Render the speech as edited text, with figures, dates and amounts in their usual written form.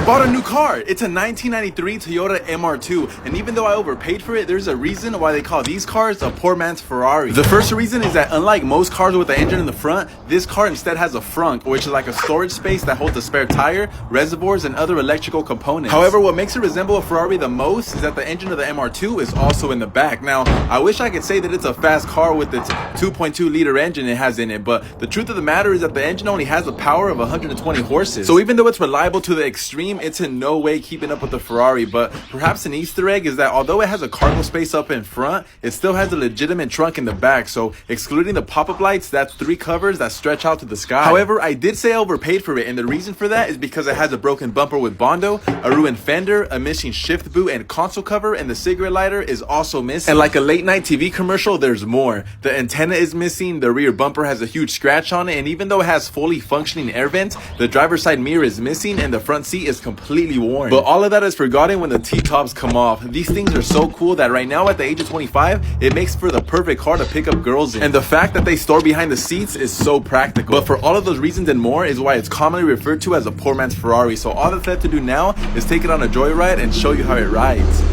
I bought a new car. It's a 1993 Toyota MR2, and even though I overpaid for it, there's a reason why they call these cars a poor man's Ferrari. The first reason is that unlike most cars with the engine in the front, this car instead has a frunk, which is like a storage space that holds a spare tire, reservoirs, and other electrical components. However, what makes it resemble a Ferrari the most is that the engine of the MR2 is also in the back. Now, I wish I could say that it's a fast car with its 2.2 liter engine it has in it, but the truth of the matter is that the engine only has the power of 120 horses. So even though it's reliable to the extreme, it's in no way keeping up with the Ferrari. But perhaps an Easter egg is that although it has a cargo space up in front, it still has a legitimate trunk in the back. So excluding the pop-up lights, that's 3 covers that stretch out to the sky. However, I did say I overpaid for it, and the reason for that is because it has a broken bumper with Bondo, a ruined fender, a missing shift boot and console cover, and the cigarette lighter is also missing. And like a late night TV commercial, there's more. The antenna is missing, the rear bumper has a huge scratch on it, and even though it has fully functioning air vents, the driver's side mirror is missing and the front seat is completely worn. But all of that is forgotten when the T-tops come off. These things are so cool that right now at the age of 25, it makes for the perfect car to pick up girls in. And the fact that they store behind the seats is so practical. But for all of those reasons and more is why it's commonly referred to as a poor man's Ferrari. So all that's left to do now is take it on a joyride and show you how it rides.